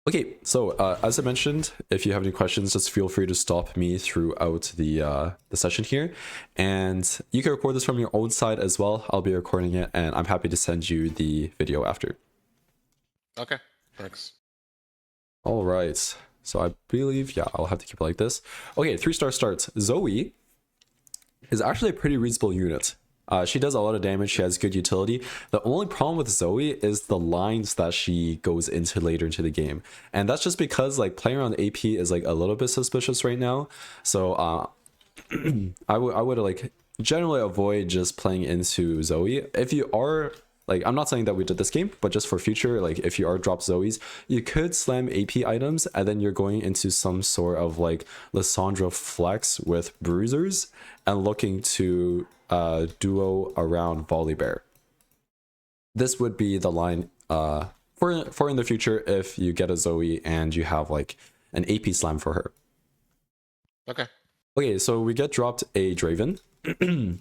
Okay, so as I mentioned, if you have any questions, just feel free to stop me throughout the session here, and you can record this from your own side as well. I'll be recording it, and I'm happy to send you the video after. Okay, thanks. All right, so I believe, yeah, I'll have to keep it like this. Okay, 3-star starts. Zoe is actually a pretty reasonable unit. She does a lot of damage. She has good utility. The only problem with Zoe is the lines that she goes into later into the game, and that's just because like playing around AP is like a little bit suspicious right now. So I would like generally avoid just playing into Zoe. If you are like, I'm not saying that we did this game, but just for future, like if you are drop Zoes, you could slam AP items and then you're going into some sort of like Lissandra flex with bruisers and looking to duo around Volibear. This would be the line for in the future if you get a Zoe and you have like an AP slam for her. Okay. Okay, so we get dropped a Draven,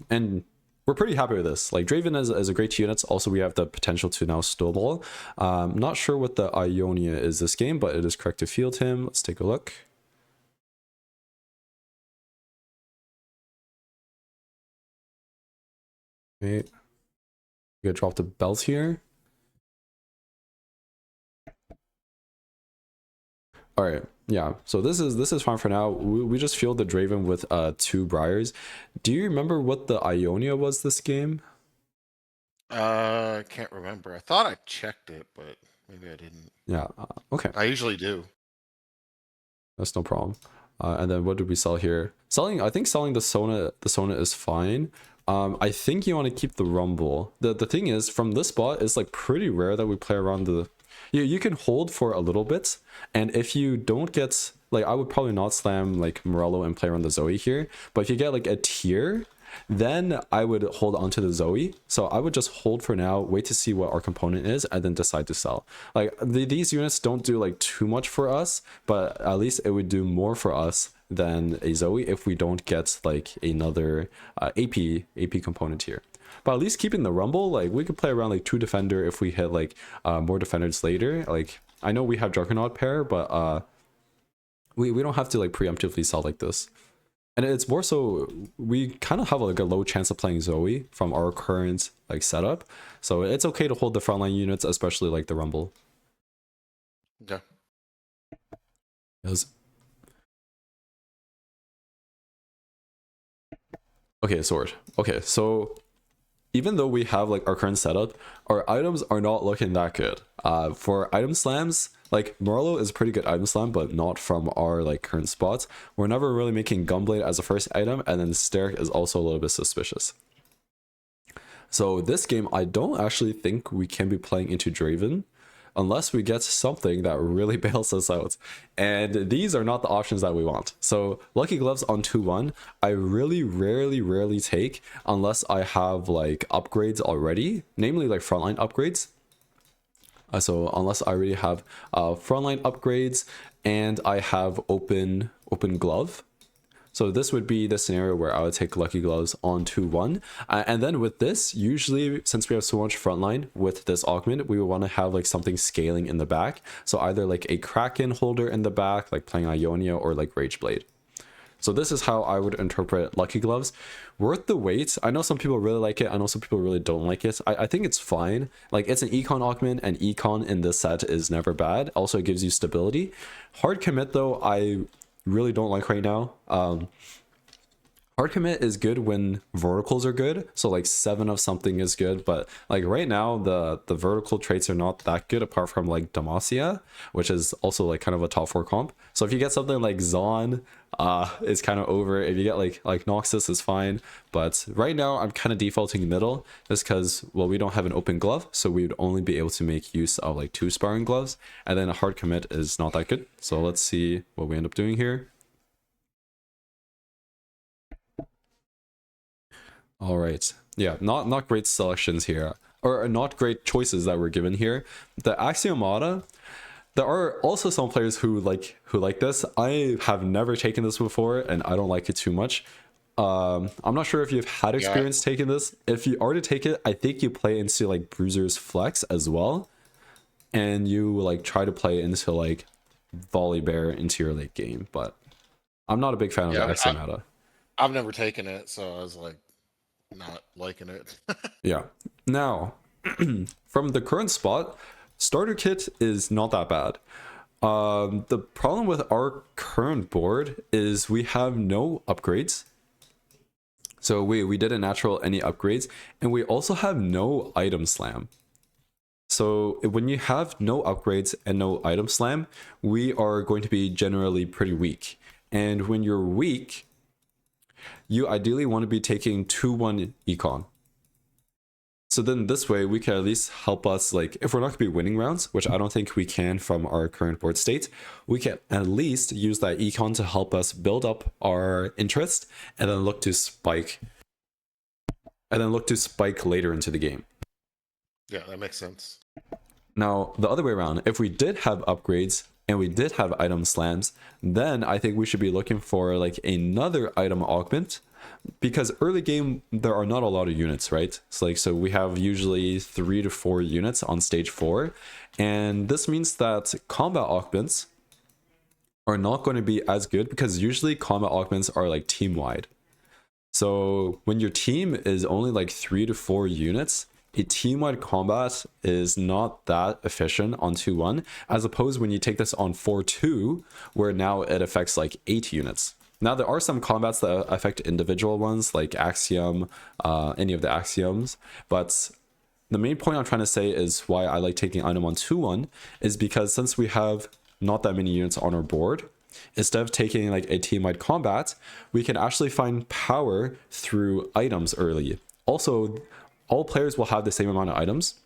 and we're pretty happy with this. Like, Draven is a great unit. Also, we have the potential to now snowball. Not sure what the Ionia is this game, but it is correct to field him. Let's take a look. Okay, we get dropped a belt here. All right, yeah. So this is fine for now. We just field the Draven with 2 Briars. Do you remember what the Ionia was this game? I can't remember. I thought I checked it, but maybe I didn't. Yeah. Okay. I usually do. That's no problem. And then what did we sell here? I think selling the Sona is fine. I think you want to keep the Rumble. The thing is, from this spot, it's like pretty rare that we play around the. You can hold for a little bit, and if you don't get like, I would probably not slam like Morello and play around the Zoe here. But if you get like a tier, then I would hold on to the Zoe. So I would just hold for now, wait to see what our component is, and then decide to sell. Like these units don't do like too much for us, but at least it would do more for us than a Zoe if we don't get like another AP component here. But at least keeping the Rumble, like we could play around like 2 defender if we hit like more defenders later. Like I know we have Juggernaut pair, but we don't have to like preemptively sell like this. And it's more so we kind of have like a low chance of playing Zoe from our current like setup, so it's okay to hold the frontline units, especially like the Rumble. Okay. Yes. Okay, sword. Okay, so even though we have like our current setup, our items are not looking that good. For item slams, like Morello is a pretty good item slam, but not from our like current spots. We're never really making Gunblade as a first item, and then Sterk is also a little bit suspicious. So this game, I don't actually think we can be playing into Draven unless we get something that really bails us out. And these are not the options that we want. So Lucky Gloves on 2-1, I really rarely take unless I have like upgrades already, namely like frontline upgrades. So unless I already have frontline upgrades and I have open glove. So this would be the scenario where I would take Lucky Gloves on 2-1. And then with this, usually since we have so much frontline with this augment, we would want to have like something scaling in the back. So either like a Kraken holder in the back, like playing Ionia, or like Rageblade. So this is how I would interpret Lucky Gloves. Worth the wait. I know some people really like it. I know some people really don't like it. I think it's fine. Like it's an econ augment, and econ in this set is never bad. Also, it gives you stability. Hard commit though, I really don't like right now. Hard commit is good when verticals are good, so like 7 of something is good, but like right now the vertical traits are not that good apart from like Demacia, which is also like kind of a top 4 comp. So if you get something like Zon, it's kind of over. If you get like Noxus is fine, but right now I'm kind of defaulting middle just because, well, we don't have an open glove, so we would only be able to make use of like 2 sparring gloves, and then a hard commit is not that good. So let's see what we end up doing here. All right. Yeah, not great selections here, or not great choices that were given here. The Axiomata, there are also some players who like this. I have never taken this before, and I don't like it too much. I'm not sure if you've had experience taking this. If you are to take it, I think you play into like Bruiser's Flex as well, and you like try to play into like volley bear into your late game, but I'm not a big fan of the Yeah, XA meta. I've never taken it, so I was like not liking it. Yeah. Now, from the current spot, starter kit is not that bad. The problem with our current board is we have no upgrades. So we didn't natural any upgrades, and we also have no item slam. So when you have no upgrades and no item slam, we are going to be generally pretty weak. And when you're weak, you ideally want to be taking 2-1 econ. So then this way we can at least help us, like if we're not going to be winning rounds, which I don't think we can from our current board state, we can at least use that econ to help us build up our interest and then look to spike later into the game. Yeah, that makes sense. Now, the other way around, if we did have upgrades and we did have item slams, then I think we should be looking for like another item augment, because early game there are not a lot of units, right? So we have usually 3 to 4 units on stage 4, and this means that combat augments are not going to be as good because usually combat augments are like team wide. So when your team is only like 3 to 4 units, a team-wide combat is not that efficient on 2-1, as opposed when you take this on 4-2, where now it affects like 8 units. Now there are some combats that affect individual ones, like Axiom, any of the Axioms, but the main point I'm trying to say is why I like taking item on 2-1 is because since we have not that many units on our board, instead of taking like a team-wide combat, we can actually find power through items early. Also, all players will have the same amount of items,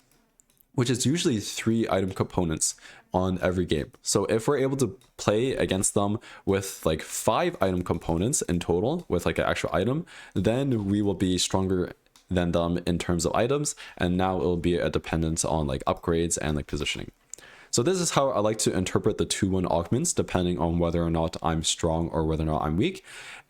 which is usually 3 item components on every game. So if we're able to play against them with like 5 item components in total with like an actual item, then we will be stronger than them in terms of items, and now it'll be a dependence on like upgrades and like positioning. So this is how I like to interpret the 2-1 augments, depending on whether or not I'm strong or whether or not I'm weak.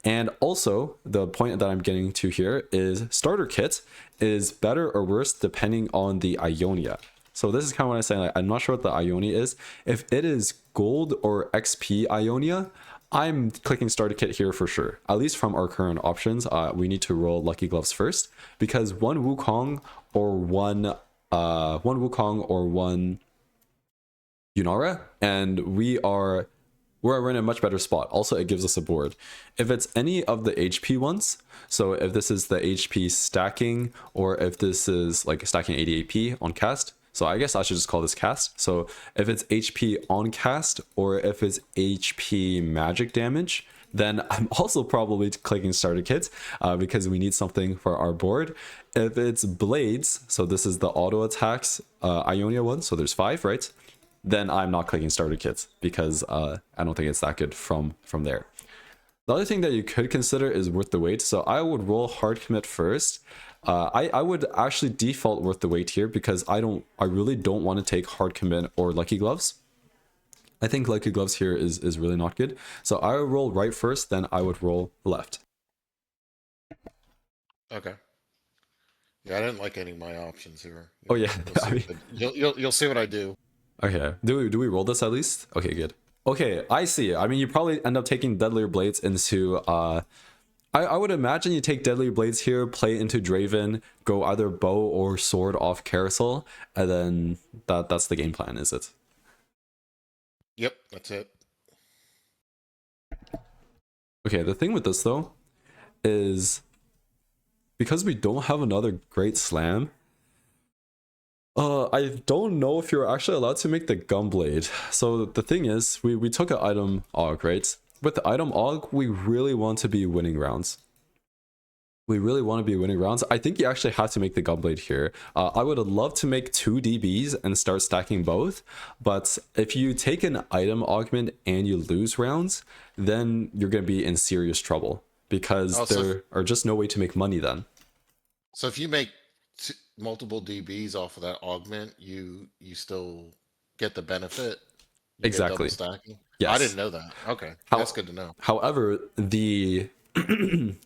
And also, the point that I'm getting to here is starter kit is better or worse depending on the Ionia. So this is kind of what I'm saying, like, I'm not sure what the Ionia is. If it is gold or XP Ionia, I'm clicking starter kit here for sure. At least from our current options, we need to roll Lucky Gloves first, because one Wukong or one Yunara, and we're in a much better spot. Also, it gives us a board. If it's any of the HP ones, so if this is the HP stacking, or if this is like stacking 80 AP on cast, so I guess I should just call this cast. So if it's HP on cast, or if it's HP magic damage, then I'm also probably clicking starter kits because we need something for our board. If it's blades, so this is the auto attacks Ionia one, so there's 5, right? Then I'm not clicking starter kits because I don't think it's that good from there. The other thing that you could consider is worth the wait. So I would roll hard commit first. I would actually default worth the wait here because I really don't want to take hard commit or lucky gloves. I think lucky gloves here is really not good. So I would roll right first, then I would roll left. Okay. Yeah, I didn't like any of my options here. Oh yeah, You'll see what I do. Okay. Do we roll this at least? Okay, good. Okay, I see. I mean, you probably end up taking Deadlier Blades into I would imagine you take Deadlier Blades here, play into Draven, go either bow or sword off Carousel, and then that's the game plan, is it? Yep, that's it. Okay, the thing with this though is because we don't have another great slam, I don't know if you're actually allowed to make the Gunblade. So the thing is, we took an item aug, right? With the item aug, we really want to be winning rounds. We really want to be winning rounds. I think you actually have to make the Gunblade here. I would love to make 2 DBs and start stacking both, but if you take an item augment and you lose rounds, then you're going to be in serious trouble because there are just no way to make money then. So if you make multiple DBs off of that augment, you still get the benefit. You Exactly. get double stacking. Yes. I didn't know that. Okay, that's good to know. However, the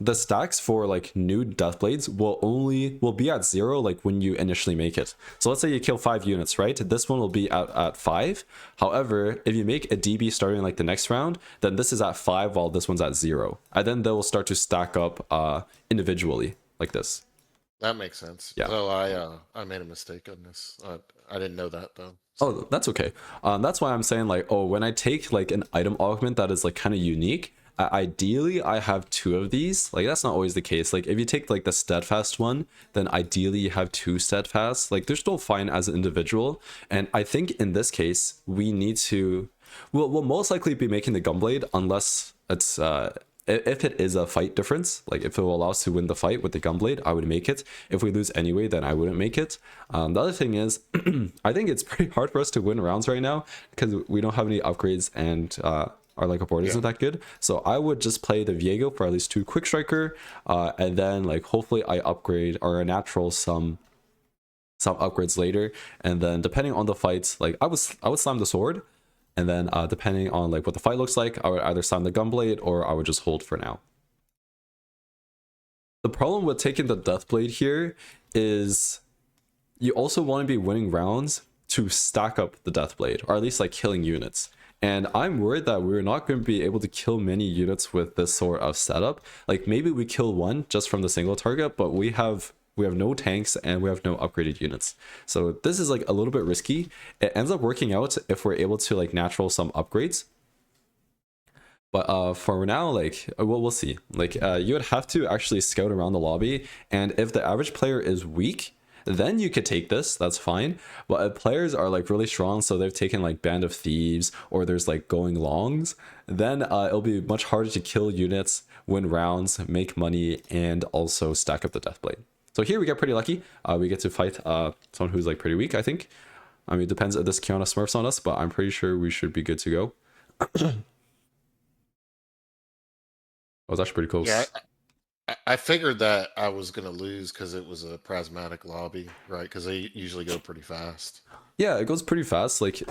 the stacks for like new death blades will be at 0 like when you initially make it. So let's say you kill 5 units, right? This one will be at 5. However, if you make a DB starting like the next round, then this is at 5 while this one's at 0, and then they'll start to stack up individually like this. That makes sense. Yeah. So I made a mistake on this. I didn't know that though. Oh, that's okay. That's why I'm saying like, oh, when I take like an item augment that is like kind of unique, ideally I have 2 of these. Like that's not always the case. Like if you take like the steadfast one, then ideally you have 2 steadfast. Like they're still fine as an individual. And I think in this case we need to, we'll most likely be making the gunblade unless it's if it is a fight difference, like if it will allow us to win the fight with the gunblade, I would make it. If we lose anyway, then I wouldn't make it. The other thing is, I think it's pretty hard for us to win rounds right now because we don't have any upgrades and our like board isn't that good. So I would just play the Viego for at least 2 quick striker, and then like hopefully I upgrade or a natural some upgrades later, and then depending on the fights, like I would slam the sword. And then depending on like what the fight looks like, I would either slam the gunblade or I would just hold for now. The problem with taking the deathblade here is you also want to be winning rounds to stack up the deathblade, or at least like killing units. And I'm worried that we're not going to be able to kill many units with this sort of setup. Like maybe we kill 1 just from the single target, but we have no tanks and we have no upgraded units. So this is like a little bit risky. It ends up working out if we're able to like natural some upgrades. But for now, like we'll see. Like you would have to actually scout around the lobby, and if the average player is weak, then you could take this, that's fine. But if players are like really strong, so they've taken like Band of Thieves or there's like going longs, then it'll be much harder to kill units, win rounds, make money, and also stack up the deathblade. So here we get pretty lucky. We get to fight someone who's like pretty weak, I think. I mean, it depends if this Kiana smurfs on us, but I'm pretty sure we should be good to go. That was actually pretty close. Yeah, I figured that I was gonna lose because it was a prismatic lobby, right? Because they usually go pretty fast. Yeah, it goes pretty fast. Like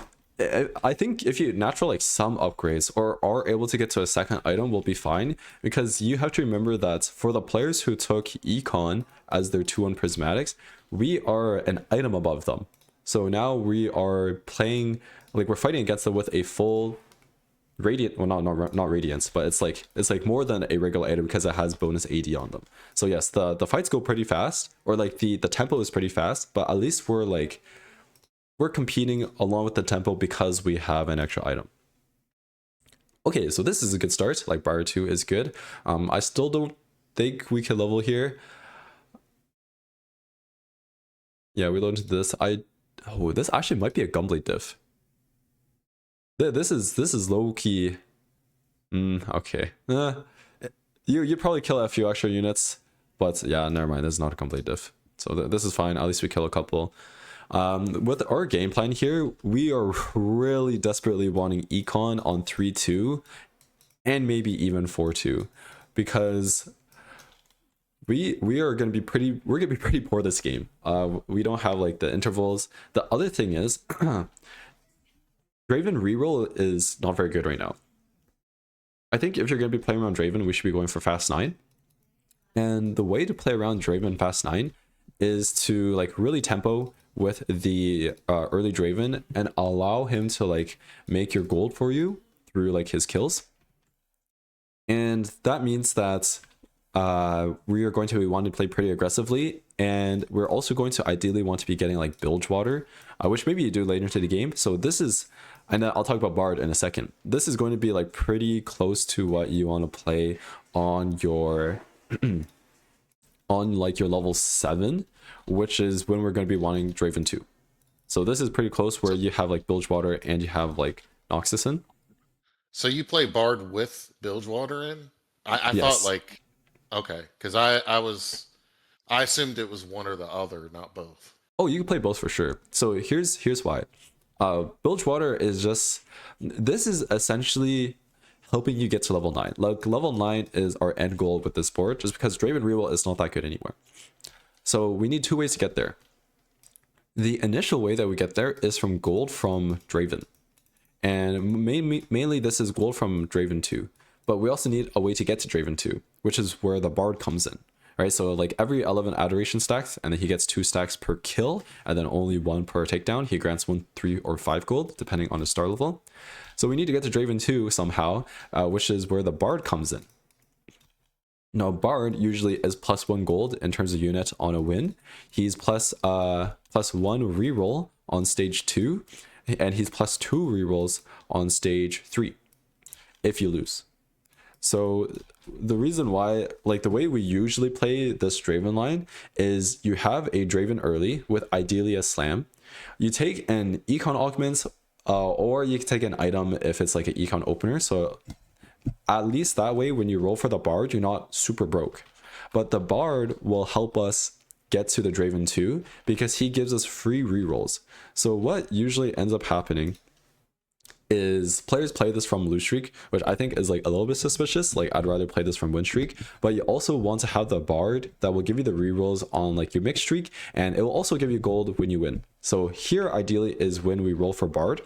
I think if you natural like some upgrades or are able to get to a second item will be fine, because you have to remember that for the players who took econ as their 2-1 prismatics, we are an item above them. So now we are playing, like we're fighting against them with a full radiant, well not radiance, but it's like more than a regular item because it has bonus AD on them. So yes, the fights go pretty fast, or like the tempo is pretty fast, but at least we're competing along with the tempo because we have an extra item. Okay, so this is a good start. Like Bar 2 is good. I still don't think we can level here. Yeah, we load into this. This actually might be a gunblade diff. This is low key. Okay. You probably kill a few extra units, but yeah, never mind. This is not a gunblade diff. So this is fine. At least we kill a couple. With our game plan here, we are really desperately wanting econ on 3-2 and maybe even 4-2, because we are going to be pretty poor this game. We don't have like the intervals. The other thing is Draven reroll is not very good right now. I think if you're going to be playing around Draven, we should be going for fast 9. And the way to play around Draven fast 9 is to like really tempo with the early Draven and allow him to like make your gold for you through like his kills. And that means that we are going to want to play pretty aggressively, and we're also going to ideally want to be getting like Bilgewater, which maybe you do later into the game. So this is, and I'll talk about Bard in a second. This is going to be like pretty close to what you want to play on your on like your level 7, which is when we're going to be wanting Draven 2. So this is pretty close where you have like Bilgewater and you have like Noxus in. So you play Bard with Bilgewater in? I Yes. thought like, okay, because I assumed it was one or the other, not both. Oh, you can play both for sure. So here's why. Bilgewater is just, this is essentially helping you get to level 9. Like level 9 is our end goal with this board, just because Draven reroll is not that good anymore. So we need 2 ways to get there. The initial way that we get there is from gold from Draven. And mainly this is gold from Draven 2. but we also need a way to get to Draven 2, which is where the Bard comes in. Right, so like every 11 adoration stacks, and then he gets 2 stacks per kill, and then only 1 per takedown. He grants 1, 3, or 5 gold, depending on his star level. So we need to get to Draven 2 somehow, which is where the Bard comes in. Now, Bard usually is +1 gold in terms of unit on a win. He's +1 reroll on stage 2, and he's +2 rerolls on stage 3 if you lose. So the reason why, like the way we usually play this Draven line is you have a Draven early with ideally a slam. You take an econ augment, or you can take an item if it's like an econ opener. So at least that way, when you roll for the Bard, you're not super broke. But the Bard will help us get to the Draven 2 because he gives us free rerolls. So what usually ends up happening is players play this from lose streak, which I think is like a little bit suspicious. Like I'd rather play this from win streak, but you also want to have the Bard that will give you the rerolls on like your mixed streak, and it will also give you gold when you win. So here ideally is when we roll for Bard.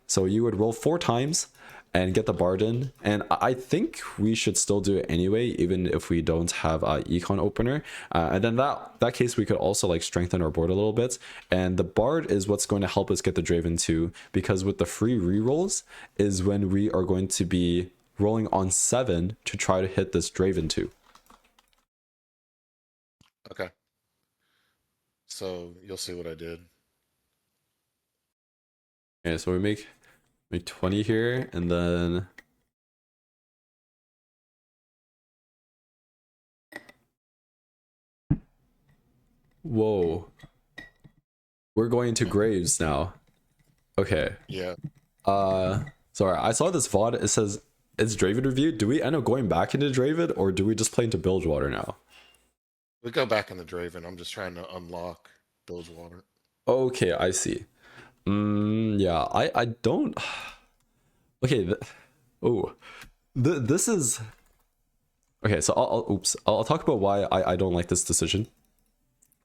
So you would roll 4 times and get the Bard in, and I think we should still do it anyway, even if we don't have a econ opener. And then that case we could also like strengthen our board a little bit, and the Bard is what's going to help us get the Draven 2, because with the free rerolls is when we are going to be rolling on 7 to try to hit this Draven 2. Okay. So you'll see what I did. Okay, so we make 20 here, and then whoa, we're going to graves now. Okay. Yeah. Sorry, I saw this VOD. It says it's Draven review. Do we end up going back into Draven, or do we just play into Bilgewater now? We go back in the Draven. I'm just trying to unlock Bilgewater. Okay, I see. Yeah, I don't. Okay, this is okay. So I'll talk about why I don't like this decision.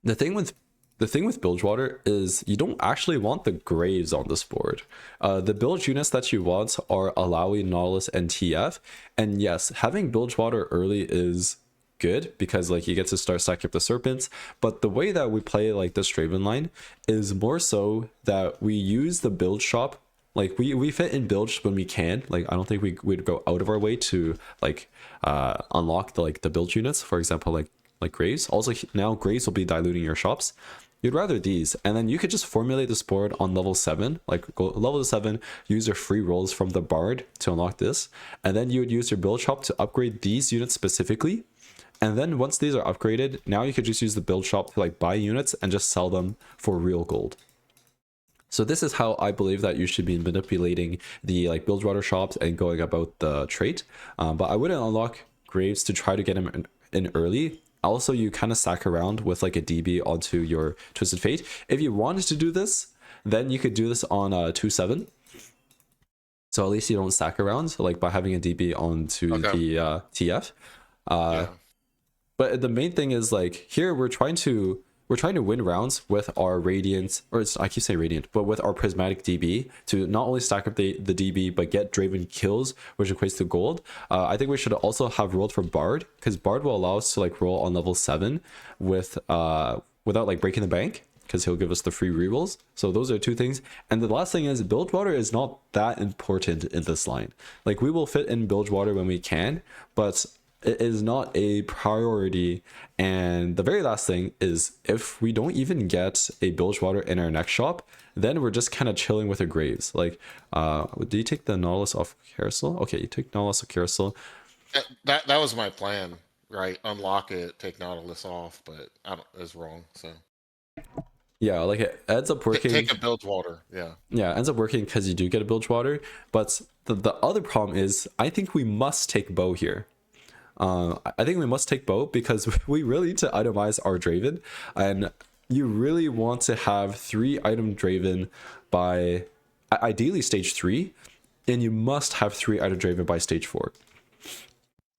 The thing with Bilgewater is you don't actually want the graves on this board. The bilge units that you want are Alawi, Nautilus, and TF. And yes, having Bilgewater early is good because like you get to start stacking up the serpents, but the way that we play like this Draven line is more so that we use the build shop. Like we fit in builds when we can. Like I don't think we'd go out of our way to like unlock the build units, for example, like graves. Also now graves will be diluting your shops. You'd rather these, and then you could just formulate this board on level 7, like go level 7, use your free rolls from the Bard to unlock this, and then you would use your build shop to upgrade these units specifically. And then once these are upgraded, now you could just use the build shop to like buy units and just sell them for real gold. So this is how I believe that you should be manipulating the like Bilgewater shops and going about the trait. But I wouldn't unlock graves to try to get him in early. Also, you kind of stack around with like a DB onto your Twisted Fate. If you wanted to do this, then you could do this on 2-7. So at least you don't stack around, like by having a DB onto the TF. Yeah. But the main thing is like here we're trying to win rounds with our Radiant, or I keep saying Radiant, but with our Prismatic DB to not only stack up the DB, but get Draven kills, which equates to gold. I think we should also have rolled for Bard, because Bard will allow us to like roll on level 7 with without like breaking the bank, because he'll give us the free rerolls. So those are 2 things. And the last thing is Bilgewater is not that important in this line. Like we will fit in Bilgewater when we can, but it is not a priority. And the very last thing is if we don't even get a Bilgewater in our next shop, then we're just kind of chilling with our graves. Like do you take the Nautilus off Carousel? Okay, you take Nautilus off Carousel. That was my plan, right? Unlock it, take Nautilus off, but it's wrong. So yeah, like it ends up working. Take a Bilgewater. Yeah, it ends up working because you do get a Bilgewater. But the other problem is I think we must take Bow here. I think we must take Bow because we really need to itemize our Draven, and you really want to have 3 item Draven by ideally stage 3, and you must have 3 item Draven by stage 4.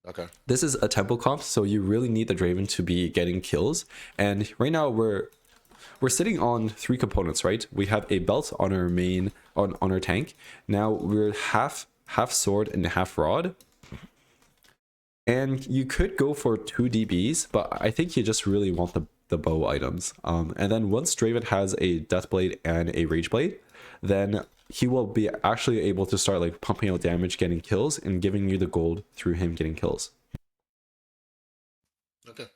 Okay. This is a tempo comp, so you really need the Draven to be getting kills, and right now we're sitting on 3 components, right? We have a belt on our main on our tank. Now we're half sword and half rod. And you could go for 2 DBs, but I think you just really want the bow items. And then once Draven has a Deathblade and a Rageblade, then he will be actually able to start like pumping out damage, getting kills, and giving you the gold through him getting kills. Okay.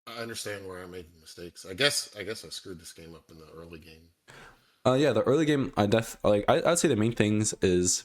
I understand where I made mistakes. I guess I screwed this game up in the early game. Yeah, the early game, I'd say the main things is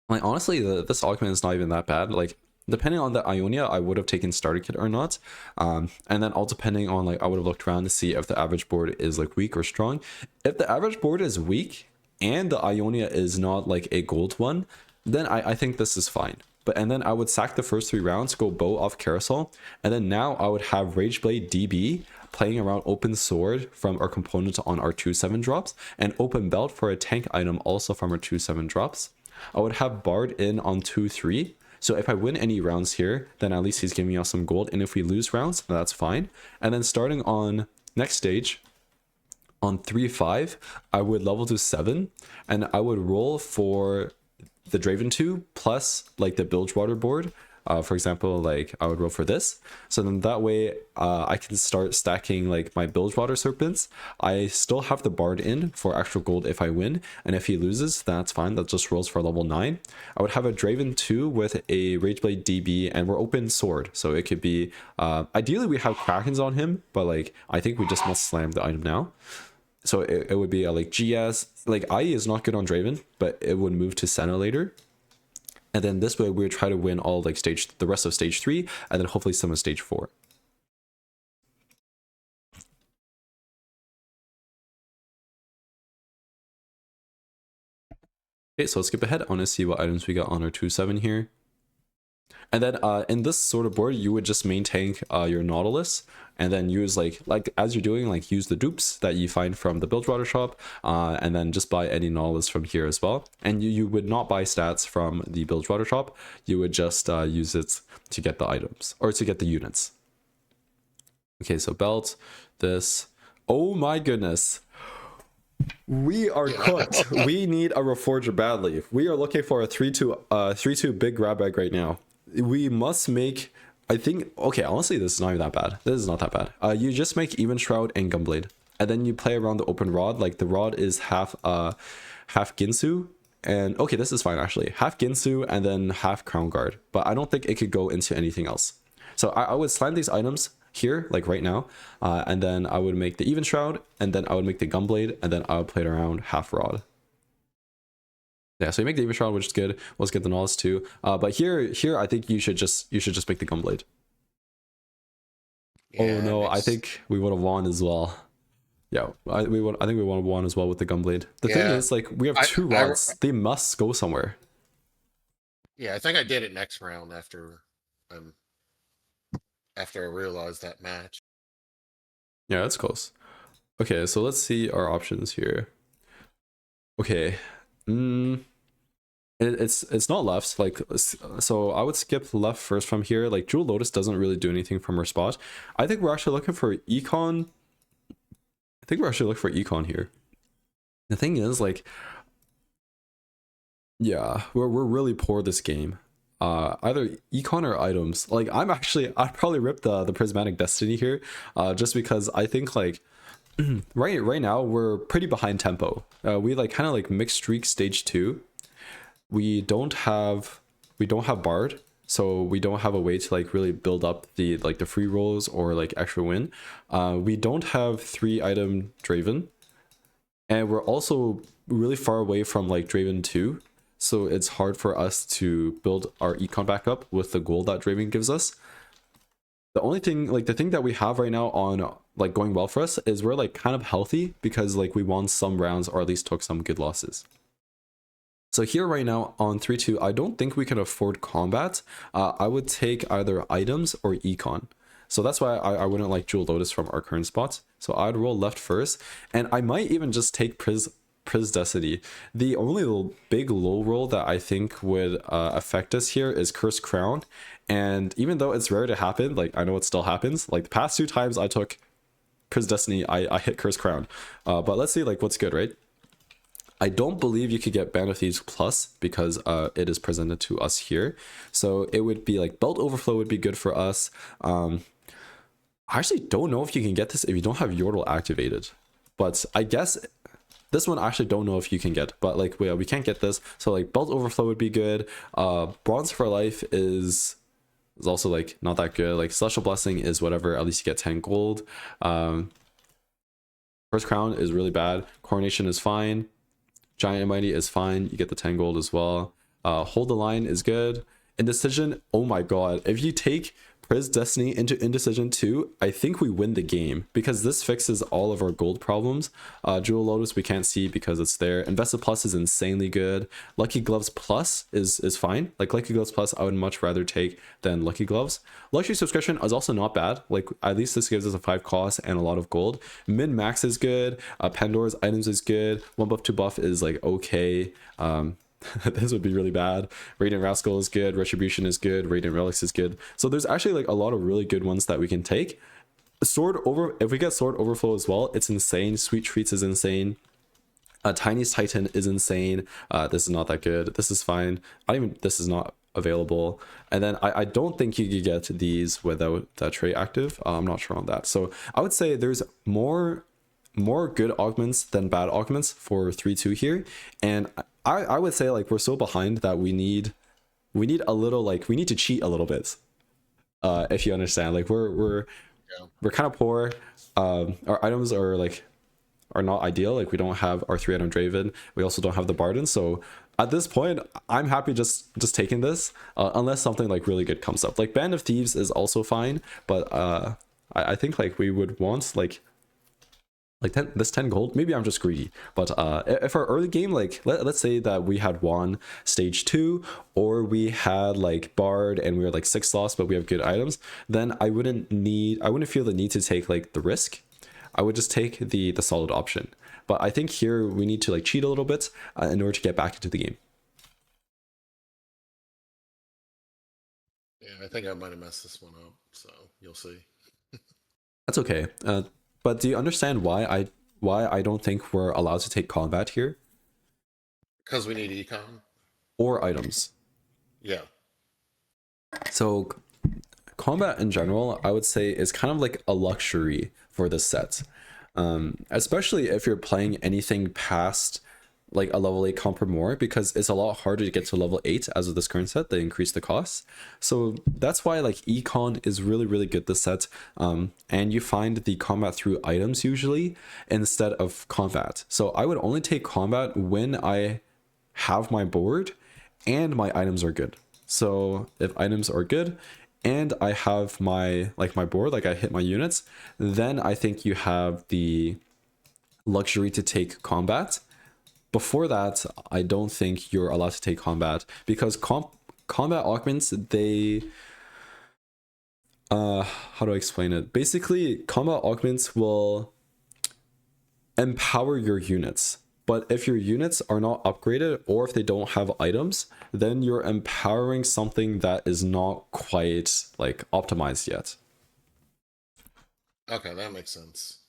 like honestly, this augment is not even that bad. Like depending on the Ionia, I would have taken starter kit or not, and then all depending on like I would have looked around to see if the average board is like weak or strong. If the average board is weak and the Ionia is not like a gold one, then I think this is fine. But and then I would sack the first 3 rounds, go bow off carousel, and then now I would have Rageblade DB playing around open sword from our component on our 2/7 drops, and open belt for a tank item also from our 2/7 drops. I would have Bard in on 2/3. So if I win any rounds here, then at least he's giving us some gold. And if we lose rounds, that's fine. And then starting on next stage, on 3/5, I would level to 7, and I would roll for the Draven 2 plus like the Bilgewater board. For example, like I would roll for this. So then that way I can start stacking like my Bilgewater serpents. I still have the Bard in for extra gold if I win. And if he loses, that's fine. That just rolls for level 9. I would have a Draven 2 with a Rageblade DB, and we're open sword. So it could be, ideally we have Krakens on him, but like I think we just must slam the item now. So it would be like GS, like IE is not good on Draven, but it would move to Senna later. And then this way we would try to win all like the rest of stage 3, and then hopefully some of stage 4. Okay, so let's skip ahead. I want to see what items we got on our 2/7 here. And then in this sort of board, you would just main tank your Nautilus, and then use like as you're doing, like use the dupes that you find from the Bilgewater shop, and then just buy any Nautilus from here as well. And you would not buy stats from the Bilgewater shop. You would just use it to get the items or to get the units. Okay, so belt, this. Oh my goodness. We are cooked. We need a Reforger badly. We are looking for a 3/2 big grab bag right now. We must make, I think, okay, honestly, this is not even that bad. This is not that bad. You just make Even Shroud and Gunblade, and then you play around the open rod. Like the rod is half Ginsu, and okay, this is fine actually. Half Ginsu and then half Crown Guard, but I don't think it could go into anything else. So I would slam these items here, like right now, and then I would make the Even Shroud, and then I would make the Gunblade, and then I would play it around half rod. Yeah, so you make the Even Shroud, which is good. Let's get the Knowledge too. But here, I think you should just make the Gunblade. Yeah, oh no, I think we would have won as well. Yeah, I think we would have won as well with the Gunblade. The thing is, like, we have 2 rods. They must go somewhere. Yeah, I think I did it next round after I realized that match. Yeah, that's close. Okay, so let's see our options here. Okay. It's not left, like, so I would skip left first from here. Like Jewel Lotus doesn't really do anything from her spot. I think we're actually looking for econ. I think we're actually looking for econ here. The thing is, like, yeah, we're really poor this game. Either econ or items. Like I'd probably rip the Prismatic Destiny here, just because I think like right now we're pretty behind tempo. We like kind of like mixed streak stage 2. We don't have Bard, so we don't have a way to like really build up the like the free rolls or like extra win. We don't have 3 item Draven, and we're also really far away from like Draven 2, so it's hard for us to build our econ back up with the gold that Draven gives us. The only thing, like the thing that we have right now on like going well for us is we're like kind of healthy because like we won some rounds or at least took some good losses. So here right now on 3/2, I don't think we can afford combat. I would take either items or econ. So that's why I wouldn't like Jewel Lotus from our current spot. So I'd roll left first, and I might even just take Priz Destiny. The only big low roll that I think would affect us here is Cursed Crown. And even though it's rare to happen, like I know it still happens. Like the past 2 times I took Priz Destiny, I hit Cursed Crown. But let's see like what's good, right? I don't believe you could get Band of Thieves Plus because it is presented to us here. So it would be like Belt Overflow would be good for us. I actually don't know if you can get this if you don't have Yordle activated. But I guess this one I actually don't know if you can get. But like we can't get this. So like Belt Overflow would be good. Bronze for Life is also like not that good. Like Celestial Blessing is whatever. At least you get 10 gold. First Crown is really bad. Coronation is fine. Giant and Mighty is fine. You get the 10 gold as well. Hold the Line is good. Indecision, oh my god. If you take Priz Destiny into Indecision 2, I think we win the game because this fixes all of our gold problems. Jewel Lotus we can't see because it's there. Invested Plus is insanely good. Lucky Gloves Plus is fine. Like Lucky Gloves Plus I would much rather take than Lucky Gloves. Luxury Subscription is also not bad. Like at least this gives us a 5 cost and a lot of gold. Min Max is good. Pandora's Items is good. 1 buff 2 buff is like okay. This would be really bad. Radiant Rascal is good. Retribution is good. Radiant Relics is good. So there's actually like a lot of really good ones that we can take. If we get Sword Overflow as well, it's insane. Sweet Treats is insane. Tiny's Titan is insane. This is not that good. This is fine. This is not available. And then I don't think you could get these without the tray active. I'm not sure on that. So I would say there's more good augments than bad augments for 3-2 here. And I would say like we're so behind that we need a little, like we need to cheat a little bit. If you understand, like we're kind of poor. Our items are not ideal. Like we don't have our 3-item Draven. We also don't have the Barden. So at this point, I'm happy just taking this unless something like really good comes up. Like Band of Thieves is also fine, but I think like we would want like 10 gold. Maybe I'm just greedy, but if our early game, like let's say that we had won stage 2 or we had like Bard and we were like 6 lost but we have good items, then I wouldn't feel the need to take like the risk. I would just take the solid option. But I think here we need to like cheat a little bit in order to get back into the game. Yeah, I think I might have messed this one up, so you'll see. That's okay. But do you understand why I don't think we're allowed to take combat here? Because we need econ. Or items. Yeah. So combat in general, I would say is kind of like a luxury for this set. Especially if you're playing anything past like a level 8 comp or more, because it's a lot harder to get to level 8 as of this current set. They increase the cost. So that's why like econ is really, really good this set. And you find the combat through items usually instead of combat. So I would only take combat when I have my board and my items are good. So if items are good and I have my board, like I hit my units, then I think you have the luxury to take combat. Before that, I don't think you're allowed to take combat because combat augments, they how do I explain it? Basically, combat augments will empower your units. But if your units are not upgraded or if they don't have items, then you're empowering something that is not quite like optimized yet. Okay, that makes sense.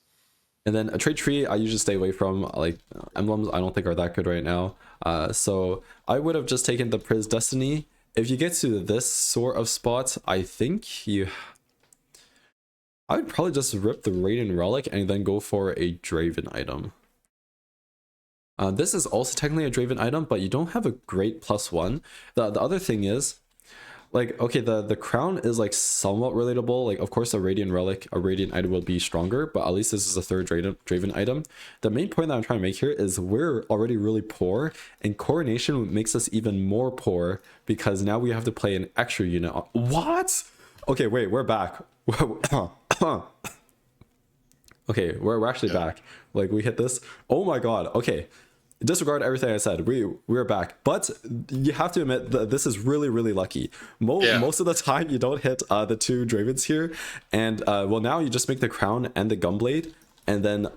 And then a trade tree, I usually stay away from. Like emblems, I don't think are that good right now. So I would have just taken the Priz Destiny. If you get to this sort of spot, I think I would probably just rip the Radiant Relic and then go for a Draven item. This is also technically a Draven item, but you don't have a great +1. The other thing is, like, okay, the crown is like somewhat relatable. Like, of course, a Radiant Relic, a Radiant item will be stronger, but at least this is a third Draven item. The main point that I'm trying to make here is we're already really poor, and Coronation makes us even more poor because now we have to play an extra unit. What? Okay, wait, we're back. Okay, we're actually back. Like, we hit this. Oh my god. Okay. Disregard everything I said. We're back, but you have to admit that this is really, really lucky. Most of the time you don't hit the 2 Dravens here, and well, now you just make the crown and the gunblade, and then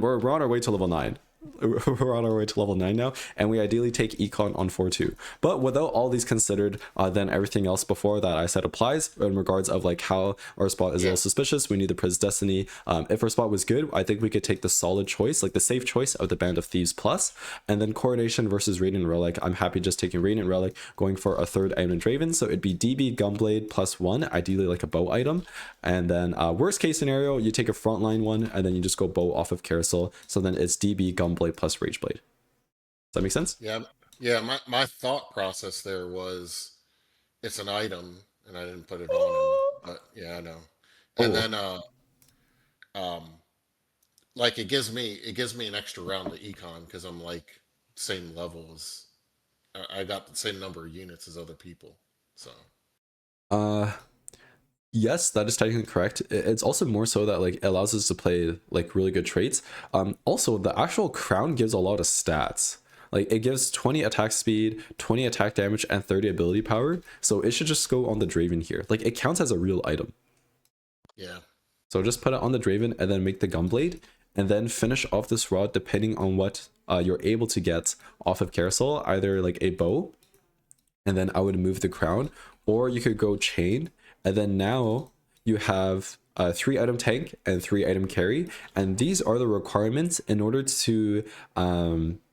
we're on our way to level 9. we're on our way to level 9 now, and we ideally take econ on 4-2. But without all these considered, then everything else before that I said applies in regards of like how our spot is a little suspicious. We need the Priz Destiny. If our spot was good, I think we could take the solid choice, like the safe choice of the Band of Thieves plus, and then Coronation versus Radiant Relic. I'm happy just taking Radiant Relic, going for a third item in Draven. So it'd be DB Gunblade +1, ideally like a bow item. And then worst case scenario, you take a frontline one, and then you just go bow off of Carousel. So then it's DB Gunblade plus Rageblade. Does that make sense? Yeah. My thought process there was it's an item, and I didn't put it on him. But yeah, I know. And then um, like it gives me an extra round of econ because I'm like same level as I got the same number of units as other people. So yes, that is technically correct. It's also more so that like it allows us to play like really good traits. Also the actual crown gives a lot of stats. Like it gives 20 attack speed, 20 attack damage, and 30 ability power. So it should just go on the Draven here. Like it counts as a real item. yeah. So just put it on the Draven and then make the Gunblade, and then finish off this rod depending on what you're able to get off of Carousel, either like a bow, and then I would move the crown, or you could go chain, and then now you have a 3 item tank and 3 item carry, and these are the requirements in order to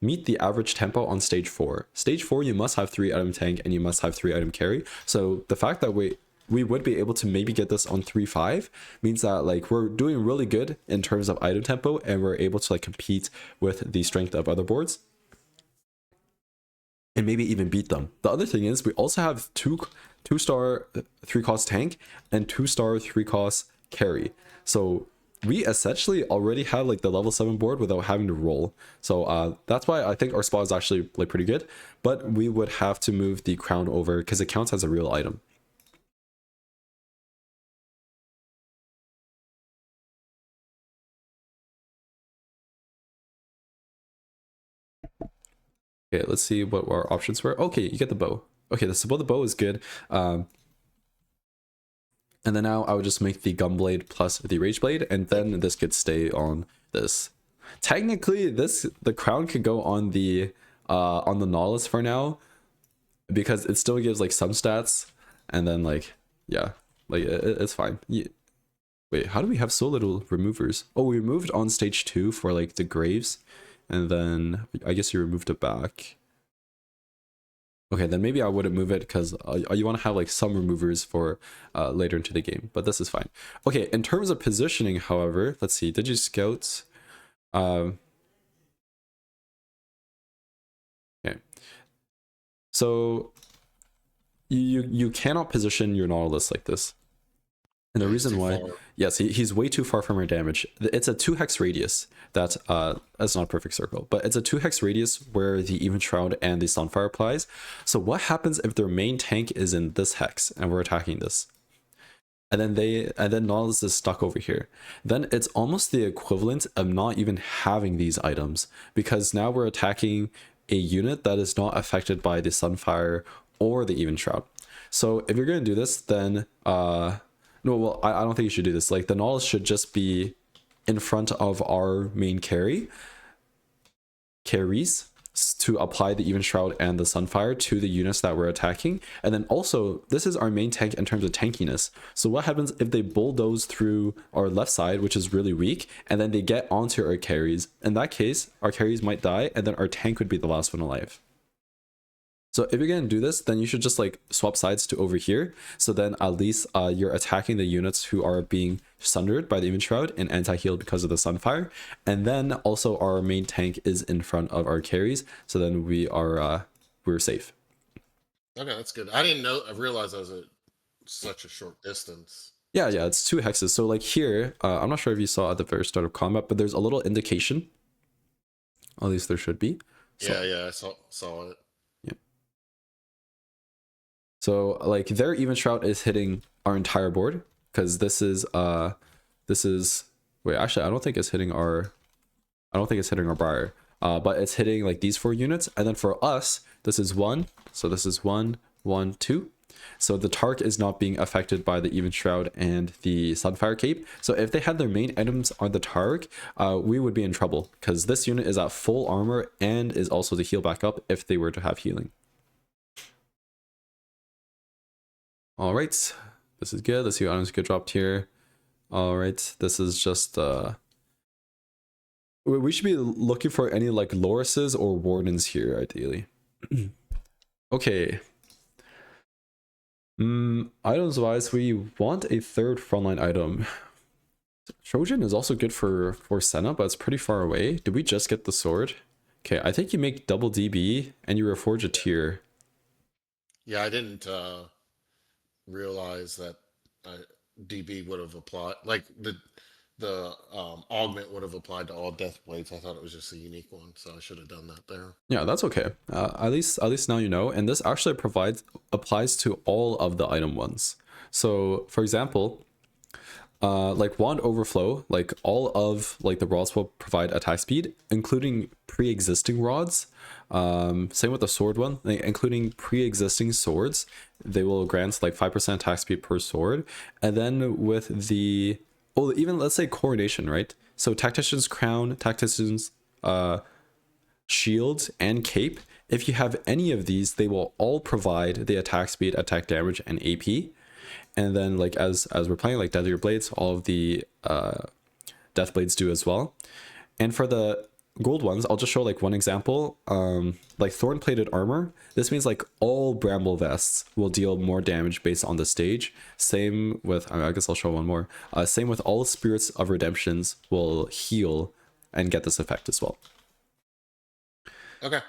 meet the average tempo on stage 4. Stage 4, you must have 3 item tank and you must have 3 item carry. So the fact that we would be able to maybe get this on 3-5 means that like we're doing really good in terms of item tempo, and we're able to like compete with the strength of other boards and maybe even beat them. The other thing is we also have 2-star 3-cost tank and 2-star 3-cost carry. So we essentially already have like the level 7 board without having to roll. So that's why I think our spot is actually like pretty good, but we would have to move the crown over because it counts as a real item. Okay, let's see what our options were. Okay, you get the bow. Okay, the bow is good. And then now I would just make the Gunblade plus the Rageblade, and then this could stay on this. Technically, the crown could go on the Nautilus for now, because it still gives like some stats, and then like yeah, like it's fine. Wait, how do we have so little removers? Oh, we removed on stage 2 for like the graves. And then I guess you removed it back. Okay, then maybe I wouldn't move it because you want to have like some removers for later into the game, but this is fine. Okay, in terms of positioning, however, let's see. Did you scout? Okay. So you cannot position your Nautilus like this. And the reason why, yes, he's way too far from our damage. It's a 2-hex radius that's not a perfect circle, but it's a 2-hex radius where the Even Shroud and the Sunfire applies. So what happens if their main tank is in this hex and we're attacking this? And then Nautilus is stuck over here. Then it's almost the equivalent of not even having these items, because now we're attacking a unit that is not affected by the Sunfire or the Even Shroud. So if you're going to do this, then no, well, I don't think you should do this. Like the Nautilus should just be in front of our main carries to apply the Even Shroud and the Sunfire to the units that we're attacking. And then also, this is our main tank in terms of tankiness. So what happens if they bulldoze through our left side, which is really weak, and then they get onto our carries? In that case, our carries might die, and then our tank would be the last one alive. So if you're going to do this, then you should just like swap sides to over here. So then at least you're attacking the units who are being sundered by the Even Shroud and anti-heal because of the Sunfire. And then also our main tank is in front of our carries. So then we're safe. Okay, that's good. I didn't know. I realized that was such a short distance. Yeah, it's 2 hexes. So like here, I'm not sure if you saw at the very start of combat, but there's a little indication. At least there should be. So, yeah, I saw it. So like their Even Shroud is hitting our entire board, because this is wait, actually I don't think it's hitting our Briar. But it's hitting like these 4 units, and then for us this is 1, so this is 1, 1, 2, So the Tark is not being affected by the Even Shroud and the Sunfire Cape. So if they had their main items on the Tark, we would be in trouble because this unit is at full armor and is also to heal back up if they were to have healing. All right, this is good. Let's see what items get dropped here. All right, this is just we should be looking for any like Lorises or Wardens here ideally. Okay. Items wise, we want a third frontline item. Trojan is also good for Senna, but it's pretty far away. Did we just get the sword? Okay, I think you make double DB and you reforge a tier. Yeah, I didn't realize that DB would have applied, like the augment would have applied to all death blades. I thought it was just a unique one, so I should have done that there. Yeah, that's okay. At least now you know, and this actually applies to all of the item ones. So for example, like Wand Overflow, like all of like the rods will provide attack speed, including pre-existing rods. Same with the sword one, like, including pre-existing swords, they will grant like 5% attack speed per sword. And then with the even let's say coronation, right? So tactician's crown, tactician's shields, and cape. If you have any of these, they will all provide the attack speed, attack damage, and AP. And then like as we're playing like Deadlier Blades, all of the Death Blades do as well. And for the gold ones, I'll just show like one example. Like Thorn Plated Armor, this means like all Bramble Vests will deal more damage based on the stage. Same with, I guess I'll show one more. Same with all Spirits of Redemptions will heal and get this effect as well. Okay.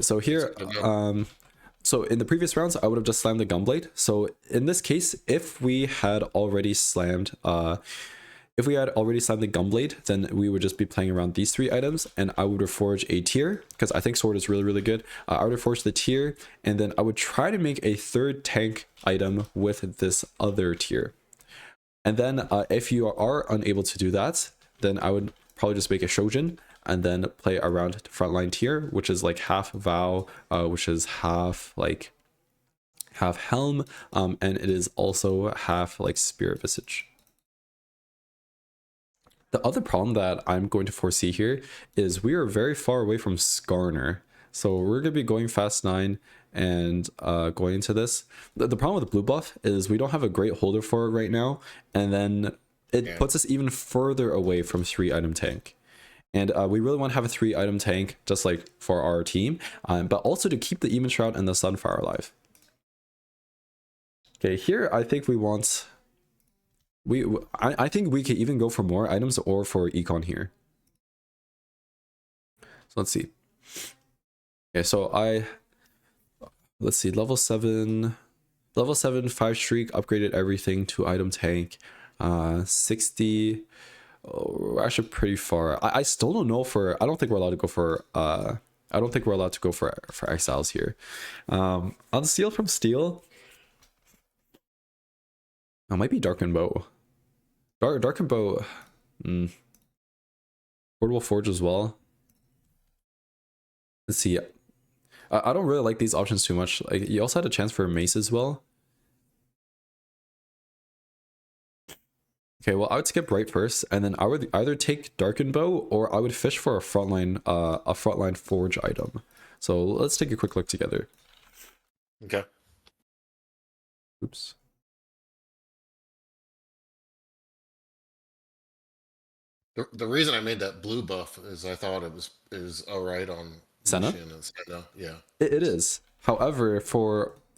So here, so in the previous rounds, I would have just slammed the Gunblade. So in this case, if we had already slammed the Gunblade, then we would just be playing around these three items, and I would reforge a tier because I think sword is really, really good. I would reforge the tier, and then I would try to make a third tank item with this other tier. And then if you are unable to do that, then I would probably just make a Shojin and then play around frontline tier, which is like half Vow, which is half Helm, and it is also half like Spirit Visage. The other problem that I'm going to foresee here is we are very far away from Skarner. So we're going to be going fast 9 and going into this. The problem with the blue buff is we don't have a great holder for it right now. And then it puts us even further away from 3-item tank. And we really want to have a 3-item tank just like for our team, but also to keep the Even Shroud and the Sunfire alive. Okay, here I think we want... I think we could even go for more items or for econ here. So let's see. Okay, so let's see, level 7 5 streak, upgraded everything to item tank. 60. Oh, we're actually pretty far. I still don't know I don't think we're allowed to go for I don't think we're allowed to go for exiles here. On Steel from Steel. It might be Darkened Bow. Darkened Bow. Portable Forge as well. Let's see. I don't really like these options too much. Like, you also had a chance for a mace as well. Okay, well, I would skip right first, and then I would either take Darkened Bow or I would fish for a frontline forge item. So let's take a quick look together. Okay. Oops. The reason I made that blue buff is I thought it was all right on Senna? And Senna. Yeah. It is. However,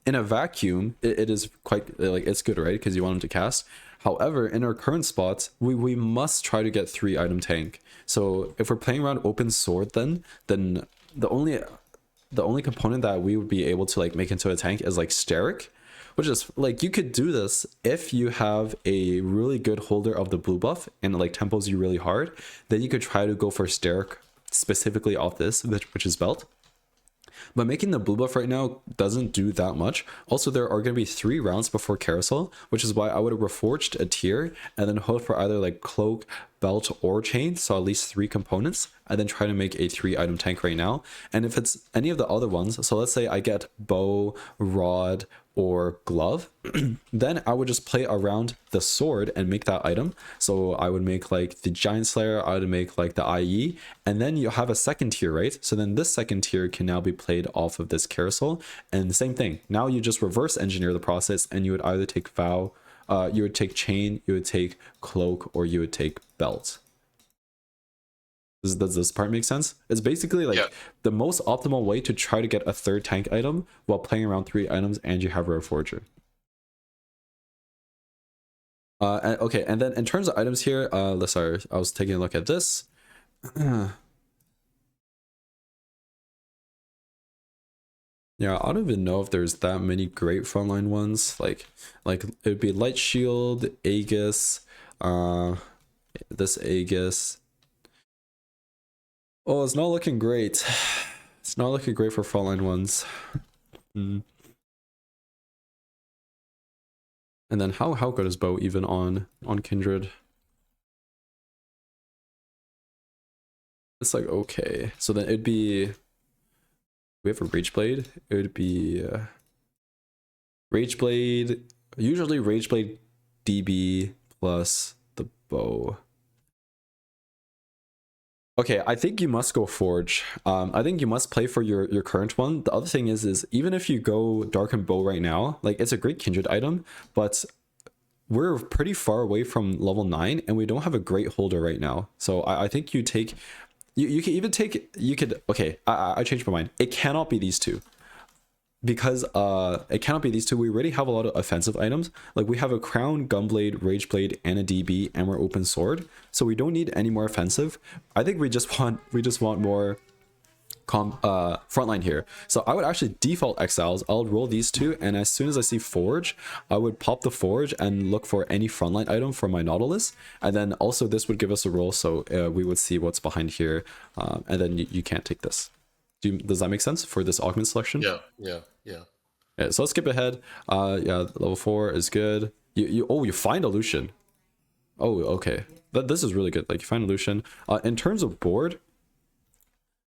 in a vacuum, it is quite like it's good, right? Because you want him to cast. However, in our current spots, we must try to get 3-item tank. So if we're playing around open sword, then the only component that we would be able to like make into a tank is like Steric, which is like you could do this if you have a really good holder of the blue buff and it like tempos you really hard. Then you could try to go for Steric specifically off this, which is Belt. But making the blue buff right now doesn't do that much. Also, there are going to be 3 rounds before Carousel, which is why I would have reforged a tier and then hoped for either like Cloak, Belt, or Chain, so at least 3 components and then try to make a 3-item tank right now. And if it's any of the other ones, so let's say I get bow, rod, or glove, then I would just play around the sword and make that item. So I would make like the Giant Slayer, I would make like the IE, and then you have a second tier, right? So then this second tier can now be played off of this carousel. And the same thing, now you just reverse engineer the process, and you would either take vow, you would take chain, you would take cloak, or you would take belt. Does this part make sense? It's basically like the most optimal way to try to get a 3rd tank item while playing around 3 items and you have Rare Forger. Okay, and then in terms of items here, sorry, I was taking a look at this. Yeah, I don't even know if there's that many great frontline ones. Like it would be Light Shield, Aegis, this Aegis. Oh, it's not looking great. It's not looking great for frontline ones. And then how good is bow even on Kindred? It's like okay. So then it'd be, we have a Rage Blade. It would be Rage Blade. Usually Rage Blade DB plus the bow. Okay, I think you must go Forge. I think you must play for your current one. The other thing is even if you go Darkened Bow right now, like it's a great Kindred item, but we're pretty far away from level 9 and we don't have a great holder right now. So I think you take, you can even take, you could, okay, I changed my mind. It cannot be these two. Because it cannot be these two. We already have a lot of offensive items. Like we have a Crown, Gunblade, Rage Blade, and a DB, and we're open sword. So we don't need any more offensive. I think we just want more frontline here. So I would actually default Exiles. I'll roll these two, and as soon as I see Forge, I would pop the Forge and look for any frontline item for my Nautilus. And then also this would give us a roll, so we would see what's behind here, and then you can't take this. Does that make sense for this augment selection? Yeah, so let's skip ahead. Yeah, level 4 is good. You find Illusion. Oh, okay. This is really good. Like you find Illusion. In terms of board,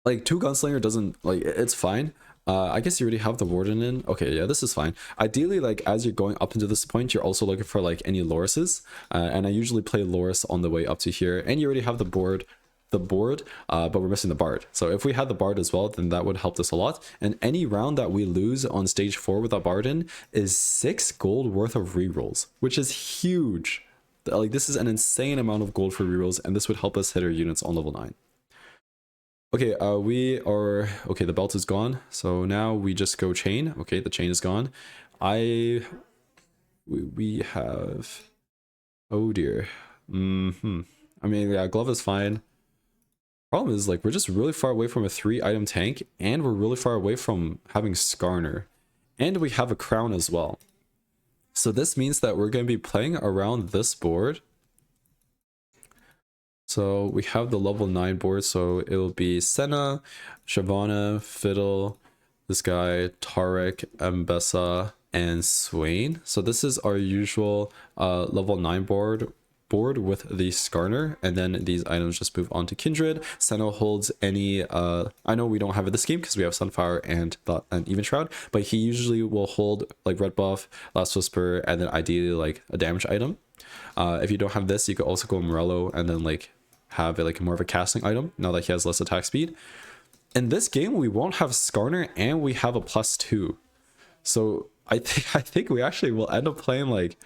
like 2 Gunslinger doesn't, like, it's fine. I guess you already have the Warden in. Okay, yeah, this is fine. Ideally, like as you're going up into this point, you're also looking for like any Lorises. And I usually play Loris on the way up to here. And you already have the board, but we're missing the Bard. So if we had the Bard as well, then that would help us a lot. And any round that we lose on stage 4 with that Bard in is 6 gold worth of rerolls, which is huge. Like this is an insane amount of gold for rerolls, and this would help us hit our units on level 9. Okay, okay, the belt is gone, so now we just go chain. Okay, the chain is gone. We have, oh dear. I mean, yeah, glove is fine. Problem is, like, we're just really far away from a 3-item tank, and we're really far away from having Skarner, and we have a Crown as well. So this means that we're going to be playing around this board. So we have the level 9 board, so it'll be Senna, Shyvana, Fiddle, this guy, Tarek, Mbessa, and Swain. So this is our usual level 9 board with the Skarner, and then these items just move on to Kindred. Senna holds any, I know we don't have it this game because we have Sunfire and Even Shroud, but he usually will hold like Red Buff, Last Whisper, and then ideally like a damage item. If you don't have this, you could also go Morello and then like have like more of a casting item now that he has less attack speed. In this game, we won't have Skarner and we have a +2. So I think we actually will end up playing like,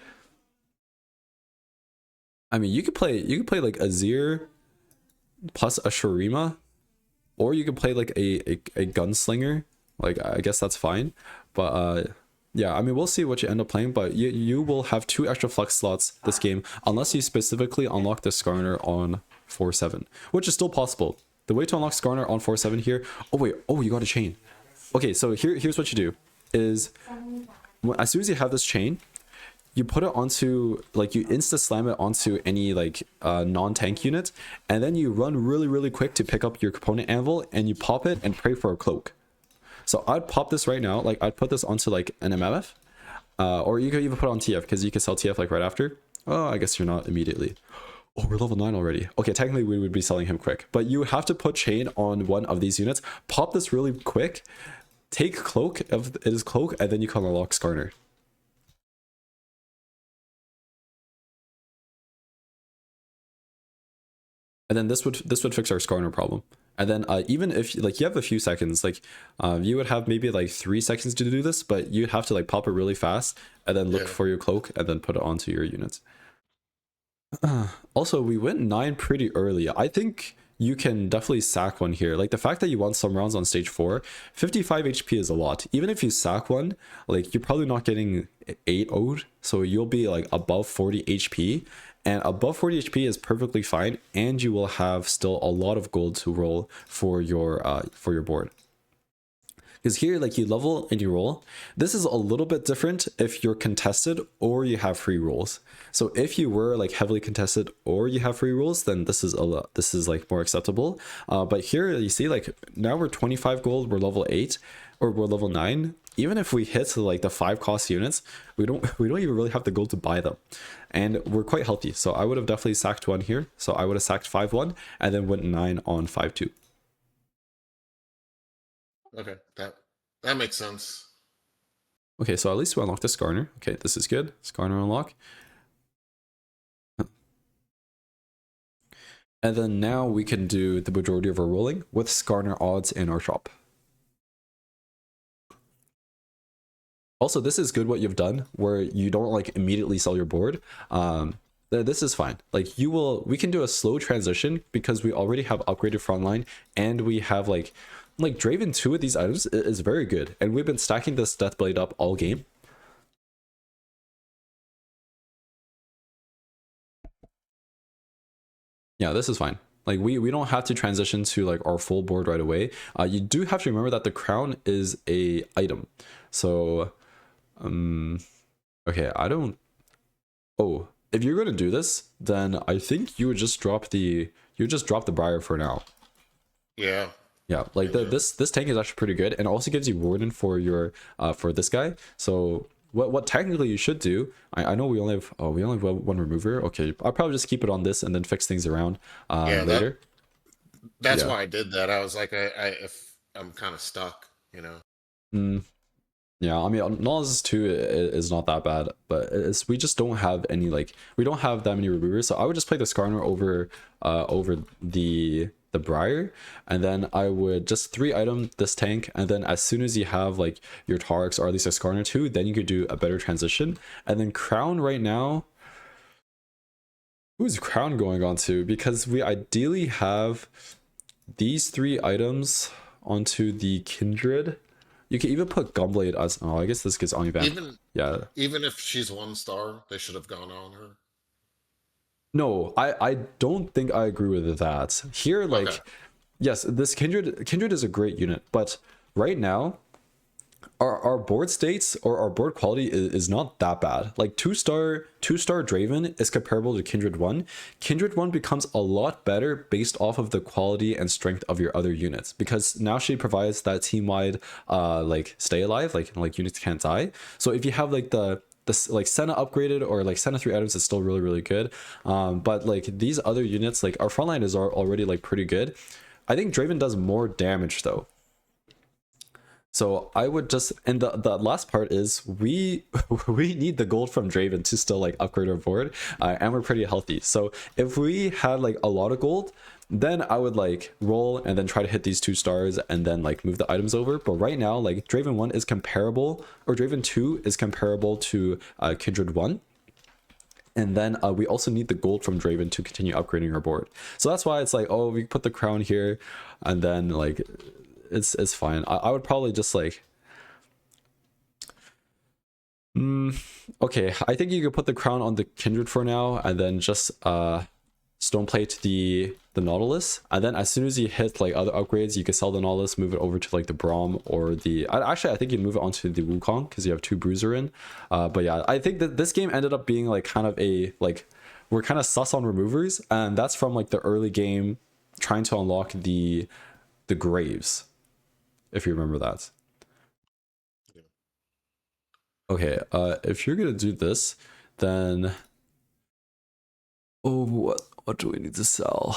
I mean, you could play like Azir plus a Shurima, or you could play like a gunslinger. Like I guess that's fine, but yeah, I mean we'll see what you end up playing, but you will have 2 extra flex slots this game unless you specifically unlock the Skarner on 4-7, which is still possible. The way to unlock Skarner on 4-7 here. Oh wait, oh you got a chain. Okay, so here's what you do is as soon as you have this chain, you put it onto, like, you insta slam it onto any like non-tank unit, and then you run really quick to pick up your component anvil and you pop it and pray for a cloak. So I'd pop this right now, like I'd put this onto like an MMF, or you could even put it on TF because you can sell TF like right after. Oh, I guess you're not immediately. Oh, we're level 9 already. Okay, technically we would be selling him quick, but you have to put chain on one of these units, pop this really quick, take cloak if it is cloak, and then you can unlock Skarner. And then this would fix our Skarner problem. And then even if like you have a few seconds, like you would have maybe like 3 seconds to do this, but you'd have to like pop it really fast and then look Yeah. for your cloak and then put it onto your units. Also, we went 9 pretty early. I think you can definitely sack one here. Like the fact that you won some rounds on stage 4, 55 HP is a lot. Even if you sack one, like you're probably not getting 8 owed, so you'll be like above 40 HP. And above 40 HP is perfectly fine, and you will have still a lot of gold to roll for your board. Because here, like you level and you roll. This is a little bit different if you're contested or you have free rolls. So if you were like heavily contested or you have free rolls, then this is like more acceptable. But here you see like now we're 25 gold, we're level 8 or we're level 9. Even if we hit like the 5 cost units, we don't even really have the gold to buy them, and we're quite healthy. So I would have definitely sacked one here. So I would have sacked 5-1 and then went 9 on 5-2. Okay, that makes sense. Okay, so at least we unlocked the Skarner. Okay, this is good. Skarner unlock. And then now we can do the majority of our rolling with Skarner odds in our shop. Also, this is good what you've done where you don't like immediately sell your board. This is fine. Like we can do a slow transition because we already have upgraded frontline and we have like Draven 2 of these items is very good. And we've been stacking this Deathblade up all game. Yeah, this is fine. Like we don't have to transition to like our full board right away. You do have to remember that the crown is a item. So okay, I don't. Oh, if you're gonna do this, then I think you would just drop the Briar for now. Yeah. Yeah, like this tank is actually pretty good, and also gives you Warden for your for this guy. So what technically you should do, I know we only have one remover. Okay, I'll probably just keep it on this and then fix things around Yeah, later. that's Yeah. why I did that. I was like, if I'm kind of stuck, you know. Mm, yeah, I mean, Naz 2 is not that bad, but we just don't have any like we don't have that many removers. So I would just play the Skarner over the Briar, and then I would just 3 item this tank, and then as soon as you have like your Tarks or at least a Skarner 2, then you could do a better transition. And then Crown right now, who's Crown going on to? Because we ideally have these 3 items onto the Kindred. You can even put Gunblade as, oh, I guess this gets on ban. Even Yeah. even if she's 1 star, they should have gone on her. No, I don't think I agree with that. Here, Okay. like, yes, this Kindred is a great unit, but right now, our board states or our board quality is not that bad. Like 2-star Draven is comparable to Kindred 1. Kindred 1 becomes a lot better based off of the quality and strength of your other units, because now she provides that team-wide like stay alive, like units can't die. So if you have like the like Senna upgraded or like Senna 3 items, is still really good. But like these other units, like our frontline is already like pretty good. I think Draven does more damage though. So I would just, and the last part is we we need the gold from Draven to still like upgrade our board, and we're pretty healthy. So if we had like a lot of gold, then I would like roll and then try to hit these 2 stars and then like move the items over. But right now, like Draven 1 is comparable, or Draven 2 is comparable to Kindred 1. And then we also need the gold from Draven to continue upgrading our board. So that's why it's like, oh, we put the crown here, and then like it's fine. I would probably just like okay, I think you could put the crown on the Kindred for now, and then just stone plate the Nautilus, and then as soon as you hit like other upgrades, you can sell the Nautilus, move it over to like the Braum or the actually I think you'd move it onto the Wukong because you have 2 Bruiser in. But yeah, I think that this game ended up being like kind of a like we're kind of sus on removers, and that's from like the early game trying to unlock the Graves, if you remember that. Yeah. Okay, if you're gonna do this, then Oh, what do we need to sell?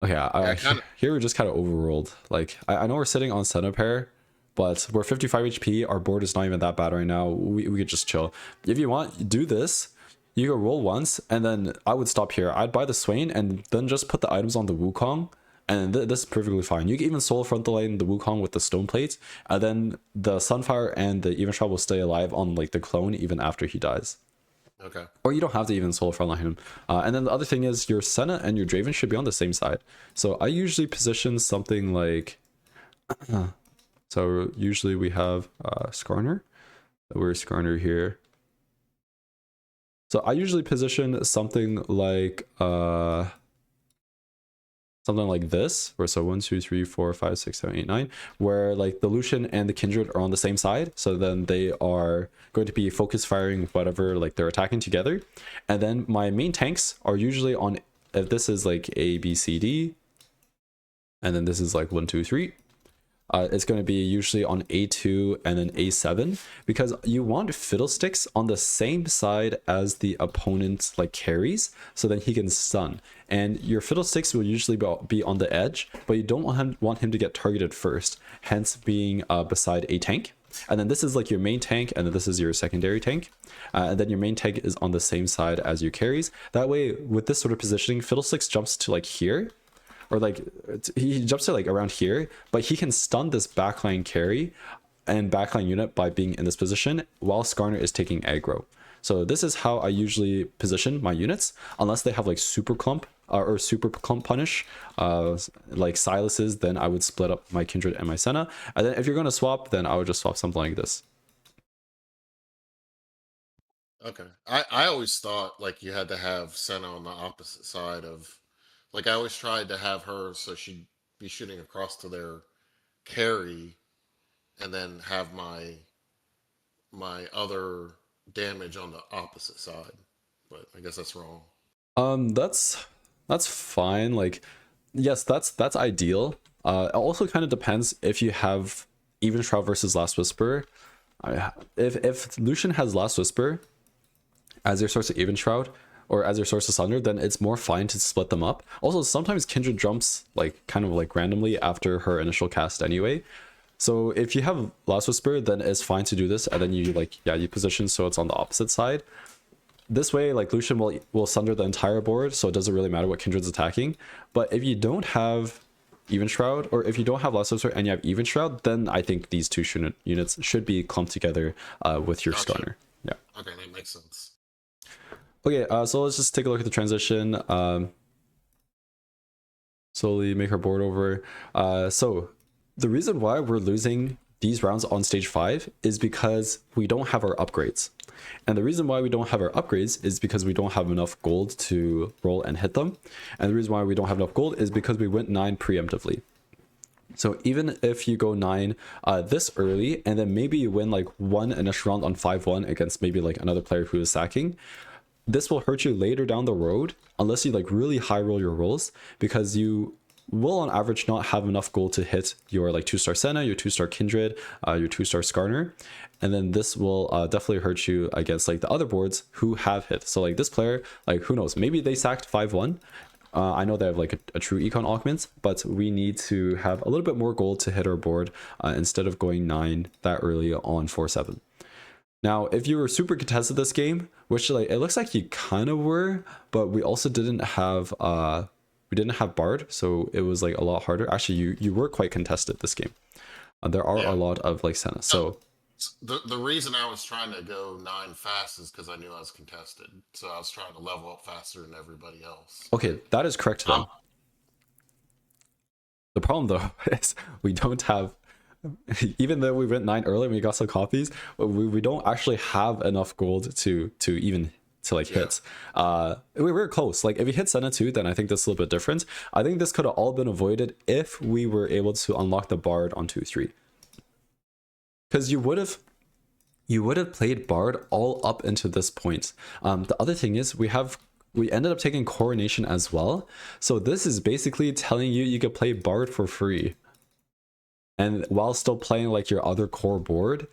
Okay, Yeah, kind of. here we're just kind of overruled. Like, I know we're sitting on Centipair, but we're 55 HP. Our board is not even that bad right now. We could just chill. If you want, do this. You can roll once, and then I would stop here. I'd buy the Swain, and then just put the items on the Wukong, and this is perfectly fine. You can even solo front the line the Wukong with the Stone Plate, and then the Sunfire and the Even Shroud will stay alive on like the clone even after he dies. Okay. Or you don't have to even solo frontline him. And then the other thing is your Senna and your Draven should be on the same side. So I usually position something like... so usually we have Skarner. Where's Skarner here? So I usually position something like this, where so 1 2 3 4 5 6 7 8 9, where like the Lucian and the Kindred are on the same side, so then they are going to be focus firing whatever like they're attacking together. And then my main tanks are usually on, if this is like A B C D, and then this is like 1 2 3, it's going to be usually on A2 and then A7, because you want Fiddlesticks on the same side as the opponent's like carries, so then he can stun. And your Fiddlesticks will usually be on the edge, but you don't want him to get targeted first, hence being beside a tank. And then this is like your main tank, and then this is your secondary tank. And then your main tank is on the same side as your carries. That way, with this sort of positioning, Fiddlesticks jumps to like here, or like he jumps to like around here, but he can stun this backline carry and backline unit by being in this position while Skarner is taking aggro. So this is how I usually position my units, unless they have like super clump or super clump punish, like Silas's. Then I would split up my Kindred and my Senna, and then if you're going to swap, then I would just swap something like this. Okay. I always thought like you had to have Senna on the opposite side of, like I always tried to have her so she'd be shooting across to their carry, and then have my other damage on the opposite side. But I guess that's wrong. That's fine. Like, yes, that's ideal. It also kind of depends if you have Even Shroud versus Last Whisper. If Lucian has Last Whisper as your source of Even Shroud, or as your source of Sunder, then it's more fine to split them up. Also, sometimes Kindred jumps like kind of like randomly after her initial cast anyway. So if you have Last Whisper, then it's fine to do this, and then you like, yeah, you position so it's on the opposite side. This way, like Lucian will sunder the entire board, so it doesn't really matter what Kindred's attacking. But if you don't have Even Shroud, or if you don't have Last Whisper and you have Even Shroud, then I think these two units should be clumped together with your Gotcha. Skarner. Yeah. Okay, that makes sense. Okay, so let's just take a look at the transition. Slowly make our board over. So the reason why we're losing these rounds on stage 5 is because we don't have our upgrades. And the reason why we don't have our upgrades is because we don't have enough gold to roll and hit them. And the reason why we don't have enough gold is because we went 9 preemptively. So even if you go 9 this early, and then maybe you win like one initial round on 5-1 against maybe like another player who is sacking, this will hurt you later down the road unless you like really high roll your rolls, because you will on average not have enough gold to hit your like 2-star Senna, your 2-star Kindred, your 2-star Skarner. And then this will definitely hurt you against like the other boards who have hit. So like this player, like who knows, maybe they sacked 5-1. I know they have like a true econ augment, but we need to have a little bit more gold to hit our board instead of going 9 that early on 4-7. Now, if you were super contested this game, which like it looks like you kind of were, but we also didn't have Bard, so it was like a lot harder. Actually, you were quite contested this game. There are a lot of like Senna. So the reason I was trying to go 9 fast is because I knew I was contested, so I was trying to level up faster than everybody else. okay, that is correct then. The problem though is we don't have, even though we went 9 early and we got some copies, we don't actually have enough gold to even to like hit. We were close. Like if you hit Senna 2, then I think that's a little bit different. I think this could have all been avoided if we were able to unlock the Bard on 2-3, because you would have played Bard all up into this point. The other thing is we ended up taking Coronation as well, so this is basically telling you you could play Bard for free. and while still playing like your other core board,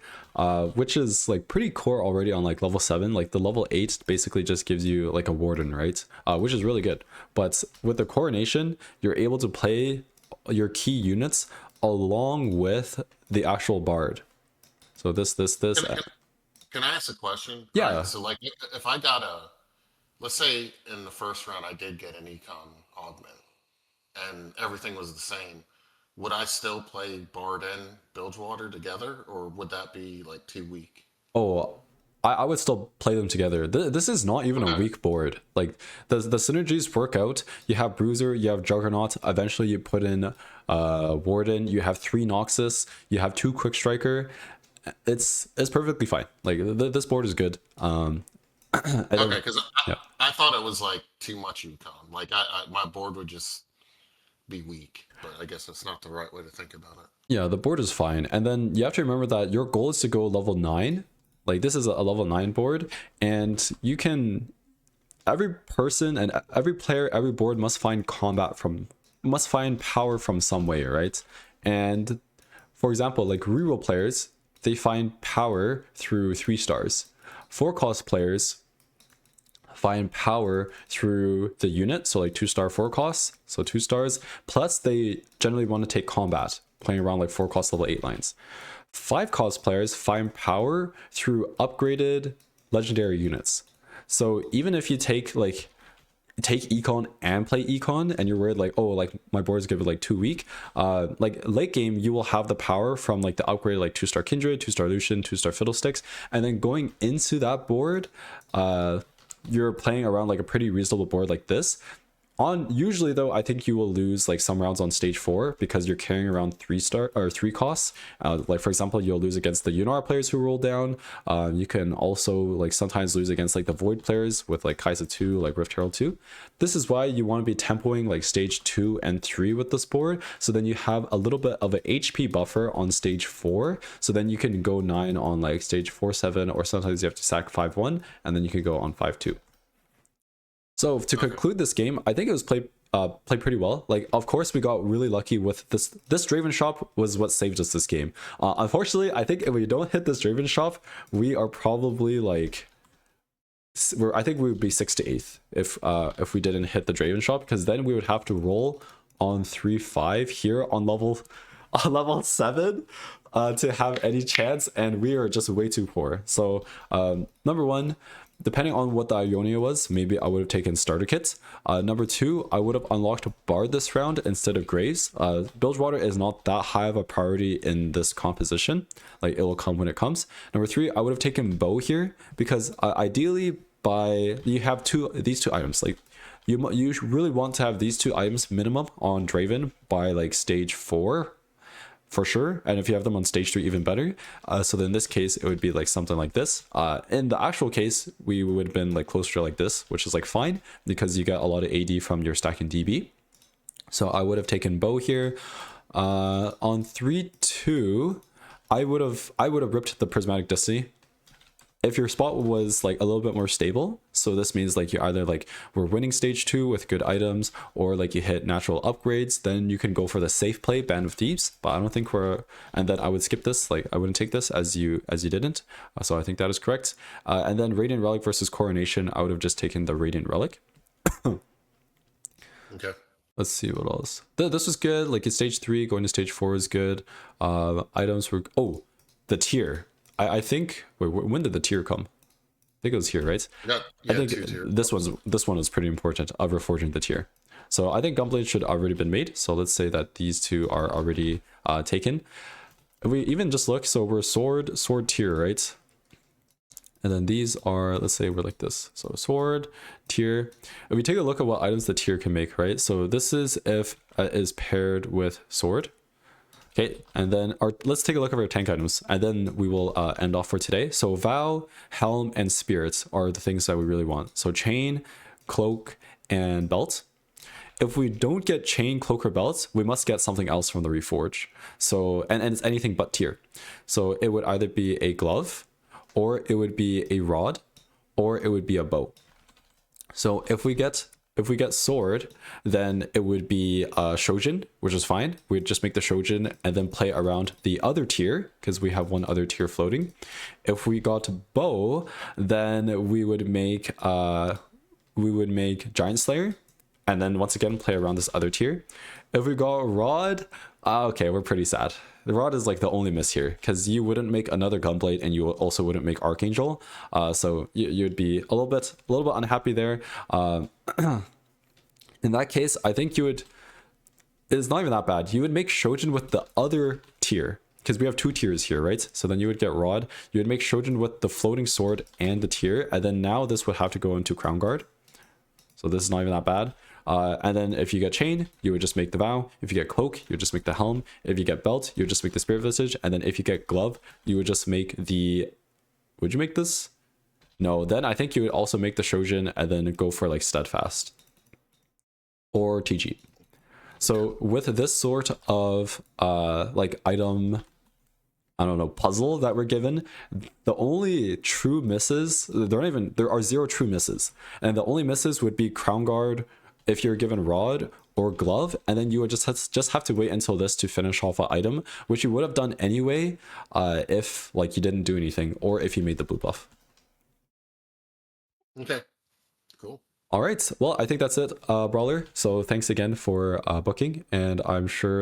which is like pretty core already on like level 7. Like the level 8 basically just gives you like a warden, right? Which is really good. But with the coronation, you're able to play your key units along with the actual bard. So this Can, can, can I ask a question? All right, yeah. so like if I got let's say in the first round I did get an econ augment and everything was the same, would I still play Bard and Bilgewater together, or would that be like too weak? Oh, I would still play them together. This is not even a Okay. weak board. Like the synergies work out. You have Bruiser, you have Juggernaut. Eventually, you put in Warden. You have 3 Noxus. You have 2 Quick Striker. It's perfectly fine. Like this board is good. I Okay, don't. because Yeah. I thought it was like too much econ. Like my board would just be weak, but I guess that's not the right way to think about it. Yeah, the board is fine. And then you have to remember that your goal is to go level 9. Like this is a level 9 board, and you can every person and every player, every board must find power from some way, right? And for example, like reroll players, they find power through 3 stars. 4 cost players find power through the unit, so like 2-star 4 costs, so 2 stars. Plus, they generally want to take combat, playing around like 4 cost level 8 lines. 5 cost players find power through upgraded legendary units. So even if you take econ and play econ and you're worried like, oh, like my board is gonna be like too weak, like late game you will have the power from like the upgrade like 2-star kindred, 2-star lucian, 2-star fiddlesticks, and then going into that board, you're playing around like a pretty reasonable board like this. On usually though, I think you will lose like some rounds on stage 4 because you're carrying around 3-star or 3 costs. Like for example, you'll lose against the Yunar players who roll down. You can also like sometimes lose against like the Void players with like Kaisa 2, like Rift Herald 2. This is why you want to be tempoing like stage 2 and 3 with this board. So then you have a little bit of an HP buffer on stage 4. So then you can go 9 on like stage 4, 7, or sometimes you have to sack 5-1 and then you can go on 5-2. So to Okay. conclude this game, I think it was played pretty well. Like, of course, we got really lucky with this. This Draven shop was what saved us this game. Unfortunately, I think if we don't hit this Draven shop, we are probably like, I think we would be 6th to 8th if we didn't hit the Draven shop, because then we would have to roll on 3-5 here on level on level 7 to have any chance, and we are just way too poor. So number 1, depending on what the Ionia was, maybe I would have taken starter kits. Number 2, I would have unlocked Bard this round instead of Graves. Bilgewater is not that high of a priority in this composition. Like, it will come when it comes. Number 3, I would have taken Bow here because ideally you have these two items. Like, you really want to have these 2 items minimum on Draven by like stage 4 for sure, and if you have them on stage 3, even better. So then in this case it would be like something like this. In the actual case we would have been like closer to like this, which is like fine because you get a lot of AD from your stack in DB. So I would have taken Bow here. On 3-2 I would have ripped the Prismatic Destiny if your spot was like a little bit more stable. So this means like you either like we're winning stage 2 with good items, or like you hit natural upgrades, then you can go for the safe play Band of Thieves. But I don't think and then I would skip this. Like I wouldn't take this as you didn't. So I think that is correct. And then Radiant Relic versus Coronation, I would have just taken the Radiant Relic. Okay. Let's see what else. This was good. Like in stage 3 going to stage 4 is good. Items were the tier. I think when did the tier come? I think it was here, right? I think 2 tier. this one is pretty important of reforging the tier. So I think Gunblade should already been made. So let's say that these 2 are already taken. If we even just look, so we're sword tier, right? And then these are, let's say we're like this. So sword, tier. If we take a look at what items the tier can make, right? So this is if it is paired with sword. Okay, and then let's take a look at our tank items, and then we will end off for today. So Vow, Helm, and Spirits are the things that we really want. So Chain, Cloak, and Belt. If we don't get Chain, Cloak, or Belt, we must get something else from the Reforge. So, and it's anything but tier. So it would either be a glove, or it would be a rod, or it would be a bow. So if we get If we get sword, then it would be Shojin, which is fine. We'd just make the Shojin and then play around the other tier because we have one other tier floating. If we got bow, then we would make Giant Slayer, and then once again play around this other tier. If we got rod, okay, we're pretty sad. The rod is like the only miss here because you wouldn't make another gunblade and you also wouldn't make archangel, so you'd be a little bit unhappy there. In that case, I think you would. It's not even that bad. You would make Shojin with the other tier because we have two tiers here, right? So then you would get rod. You would make Shojin with the floating sword and the tier, and then now this would have to go into crown guard. So this is not even that bad. And then if you get chain, you would just make the vow. If you get cloak, you would just make the helm. If you get belt, you would just make the spirit visage. And then if you get glove, you would just make the. Would you make this? No. Then I think you would also make the Shojin and then go for like steadfast or TG. So with this sort of like item, I don't know, puzzle that we're given, the only true misses, there are 0 true misses, and the only misses would be crown guard if you're given rod or glove, and then you would just have to wait until this to finish off an item, which you would have done anyway if like you didn't do anything or if you made the blue buff. Okay, cool. All right, well, I think that's it, Brawler. So thanks again for booking, and I'm sure